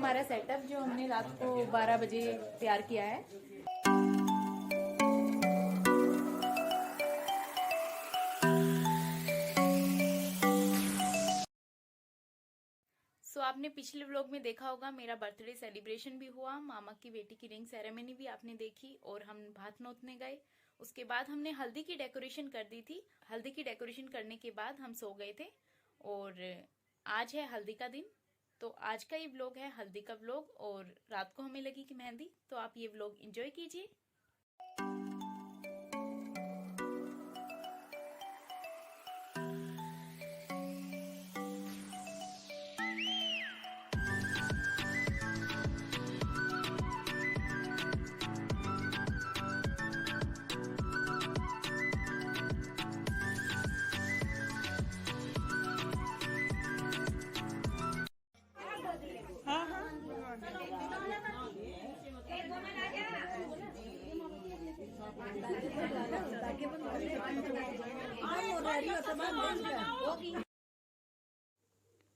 हमारा सेटअप जो हमने रात को 12 बजे तैयार किया है। आपने पिछले व्लॉग में देखा होगा मेरा बर्थडे सेलिब्रेशन भी हुआ, मामा की बेटी की रिंग सेरेमनी भी आपने देखी और हम भात नोतने गए। उसके बाद हमने हल्दी की डेकोरेशन कर दी थी। हल्दी की डेकोरेशन करने के बाद हम सो गए थे और आज है हल्दी का दिन। तो आज का ये व्लॉग है हल्दी का व्लॉग और रात को हमें लगी कि मेहंदी, तो आप ये व्लॉग एंजॉय कीजिए।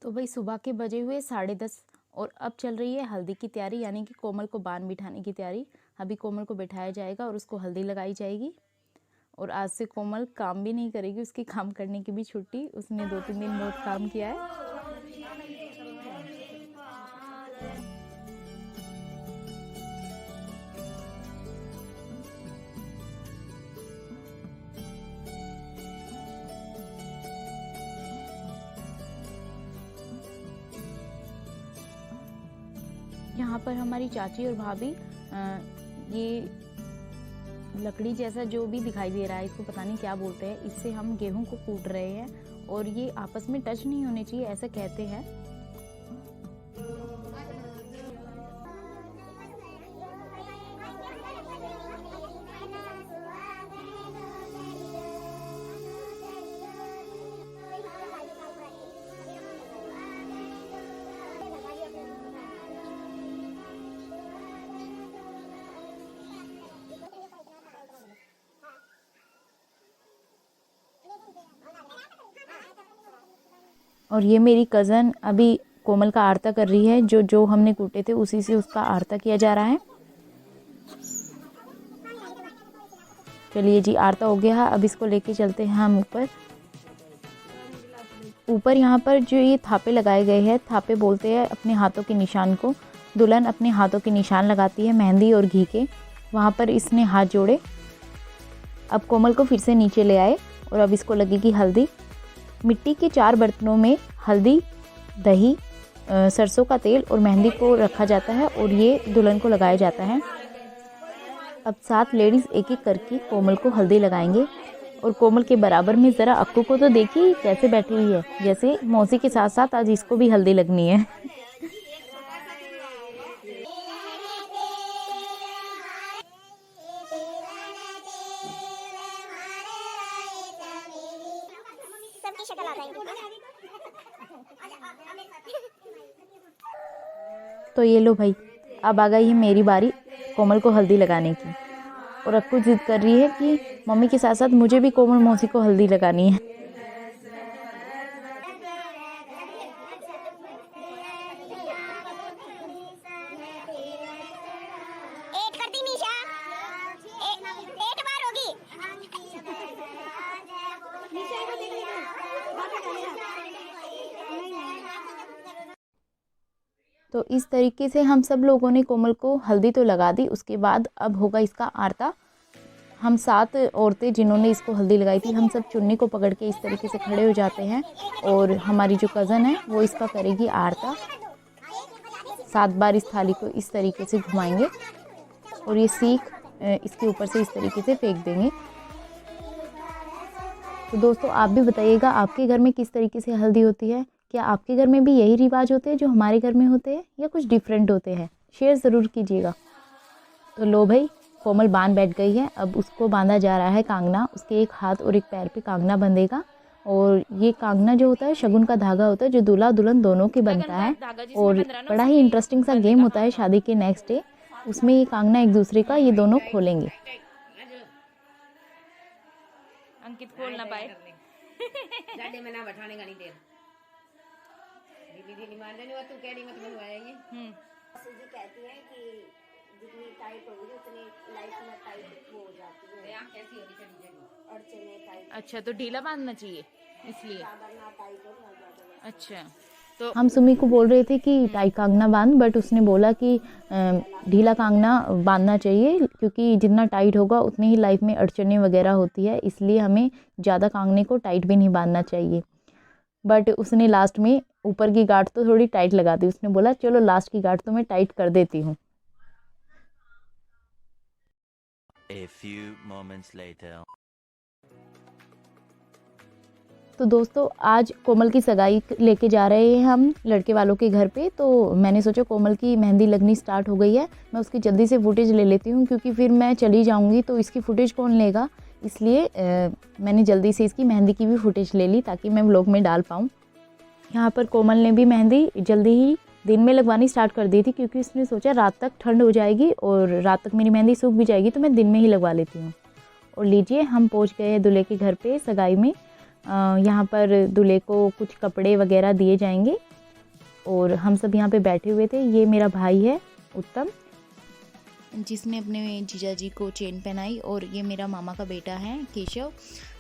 तो भाई सुबह के बजे हुए 10:30 और अब चल रही है हल्दी की तैयारी, यानी कि कोमल को बांध बिठाने की तैयारी। अभी कोमल को बिठाया जाएगा और उसको हल्दी लगाई जाएगी। और आज से कोमल काम भी नहीं करेगी, उसकी काम करने की भी छुट्टी। उसने 2-3 दिन बहुत काम किया है। यहाँ पर हमारी चाची और भाभी ये लकड़ी जैसा जो भी दिखाई दे रहा है, इसको पता नहीं क्या बोलते हैं, इससे हम गेहूं को कूट रहे हैं और ये आपस में टच नहीं होने चाहिए, ऐसा कहते हैं। और ये मेरी कज़न अभी कोमल का आरता कर रही है। जो जो हमने कूटे थे उसी से उसका आरता किया जा रहा है। चलिए जी, आरता हो गया है। अब इसको लेके चलते हैं हम ऊपर। ऊपर यहाँ पर जो ये थापे लगाए गए हैं, थापे बोलते हैं अपने हाथों के निशान को। दुल्हन अपने हाथों के निशान लगाती है मेहंदी और घी के। वहाँ पर इसने हाथ जोड़े। अब कोमल को फिर से नीचे ले आए और अब इसको लगेगी हल्दी। मिट्टी के 4 बर्तनों में हल्दी, दही, सरसों का तेल और मेहंदी को रखा जाता है और ये दुल्हन को लगाया जाता है। अब 7 लेडीज़ एक एक करके कोमल को हल्दी लगाएंगे। और कोमल के बराबर में ज़रा अक्कू को तो देखिए कैसे बैठी हुई है, जैसे मौसी के साथ साथ आज इसको भी हल्दी लगनी है। तो ये लो भाई, अब आ गई है मेरी बारी कोमल को हल्दी लगाने की। और अक्कू जिद कर रही है कि मम्मी के साथ साथ मुझे भी कोमल मौसी को हल्दी लगानी है। तो इस तरीके से हम सब लोगों ने कोमल को हल्दी तो लगा दी। उसके बाद अब होगा इसका आरता। हम 7 औरतें जिन्होंने इसको हल्दी लगाई थी, हम सब चुन्नी को पकड़ के इस तरीके से खड़े हो जाते हैं और हमारी जो कज़न है वो इसका करेगी आरता। 7 बार इस थाली को इस तरीके से घुमाएंगे और ये सीख इसके ऊपर से इस तरीके से फेंक देंगे। तो दोस्तों आप भी बताइएगा आपके घर में किस तरीके से हल्दी होती है। क्या आपके घर में भी यही रिवाज होते हैं जो हमारे घर में होते हैं या कुछ डिफरेंट होते हैं? शेयर ज़रूर कीजिएगा। तो लो भाई, कोमल बांध बैठ गई है। अब उसको बांधा जा रहा है कांगना। उसके एक हाथ और एक पैर पे कांगना बंधेगा। और ये कांगना जो होता है शगुन का धागा होता है जो दूल्हा दुल्हन दोनों के बनता है। और बड़ा ही इंटरेस्टिंग सा गेम होता है शादी के नेक्स्ट डे। उसमें ये कांगना एक दूसरे का ये दोनों खोलेंगे। अंकित खोल ना पाए। जाडे में ना बैठाने का नहीं देर। दीदी मार देने तू केड़ी मत बनवाएगी। जी कहती है कि जितनी टाइट होगी उतनी लाइफ में टाइट वो हो जाती है, कैसी होगी चली जाएगी अड़चने टाइट। अच्छा, तो ढीला बांधना चाहिए इसलिए। ज्यादा ना टाइट हो ना ज्यादा। अच्छा, तो हम सुमी को बोल रहे थे कि टाइट कांगना बांध, बट उसने बोला कि ढीला कांगना बांधना चाहिए, क्योंकि जितना टाइट होगा उतनी ही लाइफ में अड़चने वगैरह होती है, इसलिए हमें ज़्यादा कांगने को टाइट भी नहीं बांधना चाहिए। बट उसने लास्ट में ऊपर की गांठ तो थोड़ी टाइट लगा दी। उसने बोला चलो लास्ट की गांठ तो मैं टाइट कर देती हूँ। A few moments later. तो दोस्तों आज कोमल की सगाई लेके जा रहे हैं हम लड़के वालों के घर पे। तो मैंने सोचा कोमल की मेहंदी लगनी स्टार्ट हो गई है, मैं उसकी जल्दी से फुटेज ले लेती हूँ, क्योंकि फिर मैं चली जाऊँगी तो इसकी फुटेज कौन लेगा, इसलिए मैंने जल्दी से इसकी मेहंदी की भी फुटेज ले ली ताकि मैं व्लॉग में डाल पाऊँ। यहाँ पर कोमल ने भी मेहंदी जल्दी ही दिन में लगवानी स्टार्ट कर दी थी, क्योंकि उसने सोचा रात तक ठंड हो जाएगी और रात तक मेरी मेहंदी सूख भी जाएगी तो मैं दिन में ही लगवा लेती हूँ। और लीजिए हम पहुँच गए हैं दूल्हे के घर पे सगाई में। यहाँ पर दूल्हे को कुछ कपड़े वगैरह दिए जाएंगे और हम सब यहाँ पे बैठे हुए थे। ये मेरा भाई है उत्तम, जिसने अपने जीजा जी को चेन पहनाई, और ये मेरा मामा का बेटा है केशव,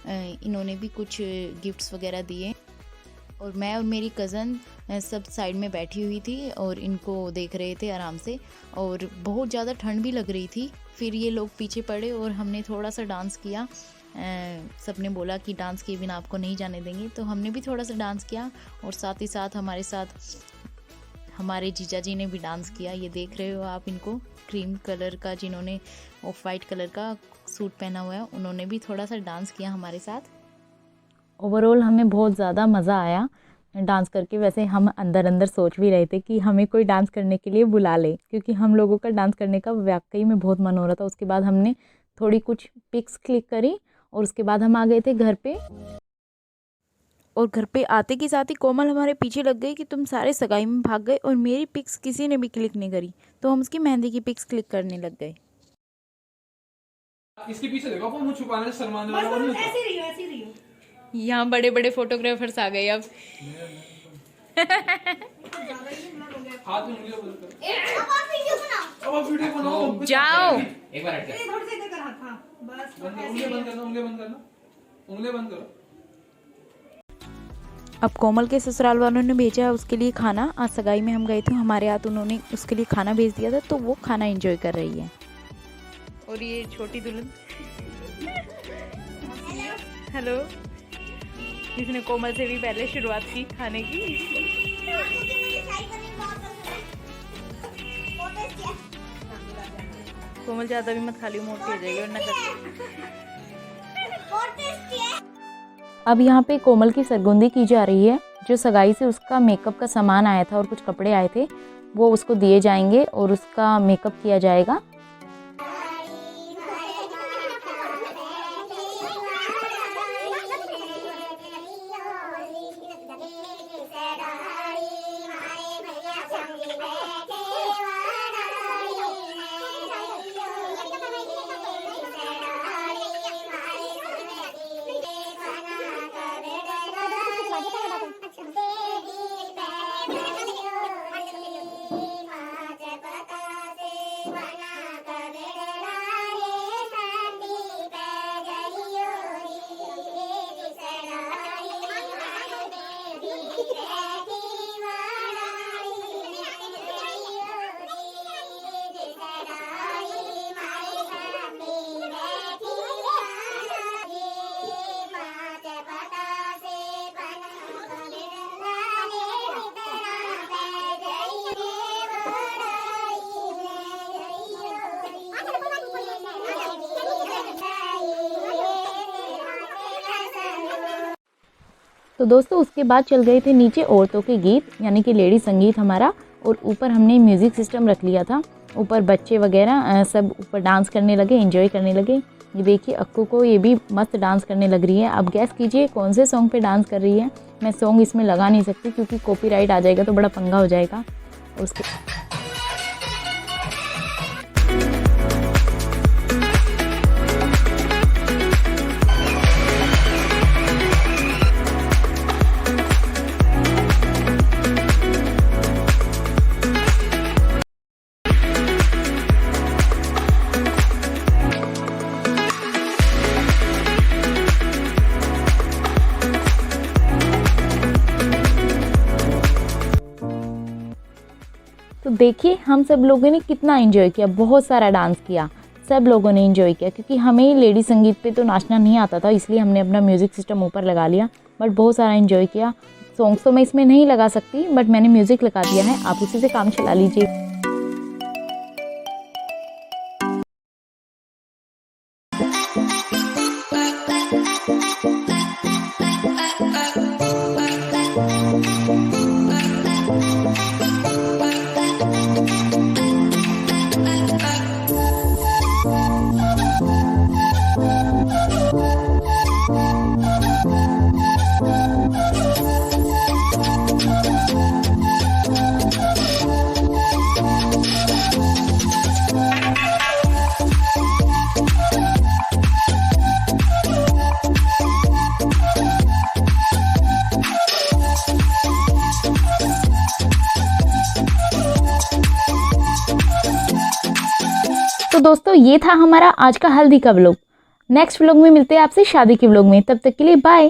इन्होंने भी कुछ गिफ्ट्स वगैरह दिए। और मैं और मेरी कज़न सब साइड में बैठी हुई थी और इनको देख रहे थे आराम से, और बहुत ज़्यादा ठंड भी लग रही थी। फिर ये लोग पीछे पड़े और हमने थोड़ा सा डांस किया। सबने बोला कि डांस किए बिना आपको नहीं जाने देंगे, तो हमने भी थोड़ा सा डांस किया, और साथ ही साथ हमारे साथ हमारे जीजा जी ने भी डांस किया। ये देख रहे हो आप इनको, क्रीम कलर का जिन्होंने ऑफ वाइट कलर का सूट पहना हुआ है, उन्होंने भी थोड़ा सा डांस किया हमारे साथ। ओवरऑल हमें बहुत ज़्यादा मज़ा आया डांस करके। वैसे हम अंदर अंदर सोच भी रहे थे कि हमें कोई डांस करने के लिए बुला ले, क्योंकि हम लोगों का डांस करने का वाकई में बहुत मन हो रहा था। उसके बाद हमने थोड़ी कुछ पिक्स क्लिक करी और उसके बाद हम आ गए थे घर पे। और घर पे आते के साथ ही कोमल हमारे पीछे लग गई कि तुम सारे सगाई में भाग गए और मेरी पिक्स किसी ने भी क्लिक नहीं करी, तो हम उसकी मेहंदी की पिक्स क्लिक करने लग गए। इसके पीछे देखो, अपन मुंह छुपाने शर्माने वाला नहीं होता। ऐसी रही हो, ऐसी रही हो। यहाँ बड़े बड़े फोटोग्राफर्स आ गए अब। हाथ में वीडियो बंद कर। अब आप वीडियो बनाओ। जाओ एक बार हट जा। थोड़ी सी इधर कर हाथ। हाँ बस उंगली बंद करना, उंगली बंद करना, उंगली बंद करो। अब कोमल के ससुराल वालों ने भेजा उसके लिए खाना। आज सगाई में हम गए थे, हमारे हाथ उन्होंने उसके लिए खाना भेज दिया था, तो वो खाना एंजॉय कर रही है। और ये छोटी दुल्हन हेलो, जिसने कोमल से भी पहले शुरुआत की खाने की। कोमल ज़्यादा भी मत खा ली, मोटी हो जाएगी वरना अब यहाँ पे कोमल की सरगुंदी की जा रही है। जो सगाई से उसका मेकअप का सामान आया था और कुछ कपड़े आए थे, वो उसको दिए जाएंगे और उसका मेकअप किया जाएगा। तो दोस्तों उसके बाद चल गए थे नीचे औरतों के गीत, यानी कि लेडी संगीत हमारा, और ऊपर हमने म्यूज़िक सिस्टम रख लिया था। ऊपर बच्चे वगैरह सब ऊपर डांस करने लगे, एंजॉय करने लगे। ये देखिए अक्कू को, ये भी मस्त डांस करने लग रही है। अब गैस कीजिए कौन से सॉन्ग पे डांस कर रही है। मैं सॉन्ग इसमें लगा नहीं सकती क्योंकि कॉपीराइट आ जाएगा तो बड़ा पंगा हो जाएगा। और उसके तो देखिए हम सब लोगों ने कितना एंजॉय किया, बहुत सारा डांस किया, सब लोगों ने एंजॉय किया। क्योंकि हमें लेडी संगीत पे तो नाचना नहीं आता था, इसलिए हमने अपना म्यूज़िक सिस्टम ऊपर लगा लिया, बट बहुत सारा एंजॉय किया। सॉन्ग्स तो मैं इसमें नहीं लगा सकती, बट मैंने म्यूज़िक लगा दिया है, आप उसी से काम चला लीजिए। तो दोस्तों ये था हमारा आज का हल्दी का व्लॉग। नेक्स्ट व्लॉग में मिलते हैं आपसे शादी के व्लॉग में, तब तक के लिए बाय।